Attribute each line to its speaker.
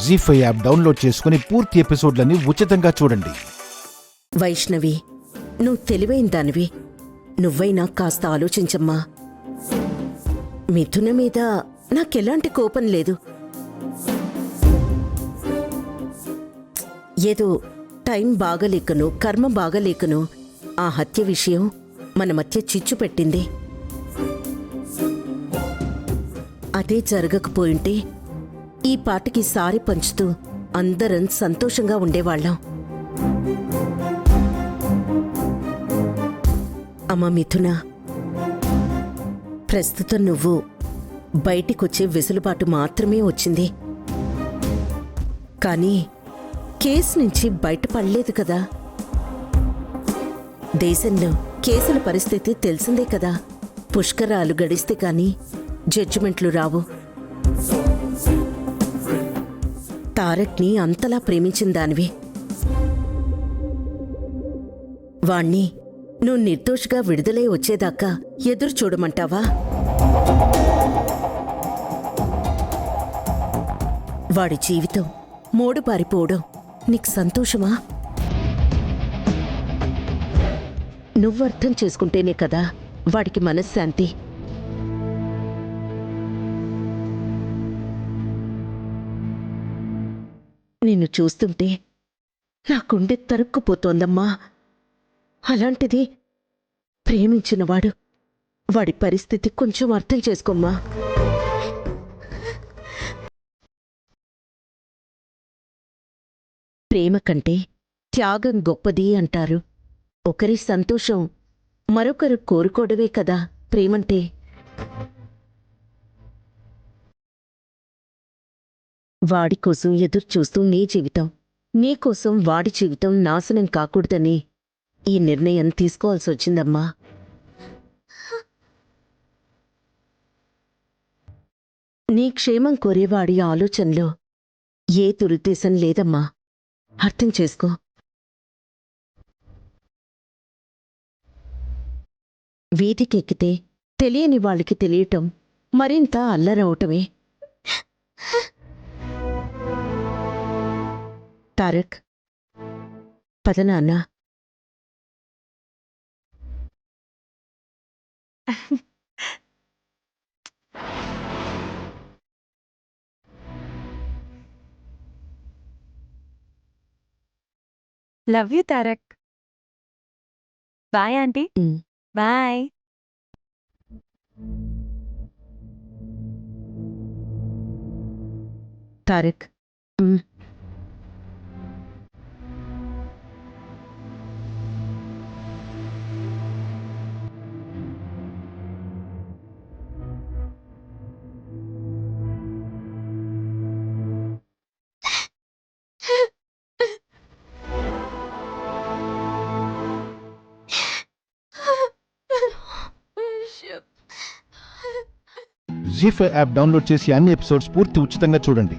Speaker 1: జీ5 app download చేసుకుని పూర్తి ఎపిసోడ్లని ఉచితంగా చూడండి.
Speaker 2: వైష్ణవి, నువ్వు తెలివైన దానివి. నువ్వైనా కాస్త ఆలోచించమ్మా. మిథున మీద నాకెలాంటి కోపం లేదు. ఏదో టైం బాగలేకను, కర్మ బాగలేకను ఆ హత్య విషయం మన మధ్య చిచ్చు పెట్టింది. అదే జరగకపోయింటే ఈ పాటికి సారి పంచుతూ అందరం సంతోషంగా ఉండేవాళ్ళం. అమ్మా మిథున, ప్రస్తుతం నువ్వు బయటికొచ్చే వెసులుబాటు మాత్రమే వచ్చింది. కానీ కేసు నుంచి బయటపడలేదు కదా. దేశంలో కేసుల పరిస్థితి తెలిసిందే కదా. పుష్కరాలు గడిస్తే కానీ జడ్జిమెంట్లు రావు. తారక్ని అంతలా ప్రేమించిన దానివి. వాణ్ణి నువ్వు నిర్దోషిగా విడుదలై వచ్చేదాకా ఎదురు చూడమంటావా? వాడి జీవితం మోడు పారిపోవడం నీకు సంతోషమా? నువ్వు అర్థం చేసుకుంటేనే కదా వాడికి మనశ్శాంతి. నిన్ను చూస్తుంటే నా గుండె తరుక్కుపోతోందమ్మా. అలాంటిది ప్రేమించినవాడు, వాడి పరిస్థితి కొంచెం అర్థం చేసుకోమ్మా. ప్రేమ కంటే త్యాగం గొప్పది అంటారు. ఒకరి సంతోషం మరొకరు కోరుకోవడమే కదా ప్రేమంటే. వాడి కోసం ఎదురు చూస్తూ నీ జీవితం, నీకోసం వాడి జీవితం నాశనం కాకూడదని ఈ నిర్ణయం తీసుకోవాల్సి వచ్చిందమ్మా. నీ క్షేమం కోరేవాడి ఆలోచనలో ఏ దురుద్దేశం లేదమ్మా. అర్థం చేసుకో. వీధికెక్కితే తెలియని వాళ్ళకి తెలియటం మరింత అల్లరవటమే. తారక్, పద నాన్న.
Speaker 3: Love you Tarak. Bye aunty. Bye.
Speaker 2: Tarak,
Speaker 1: Zee five app download చేసి అన్ని ఎపిసోడ్స్ పూర్తి ఉచితంగా చూడండి.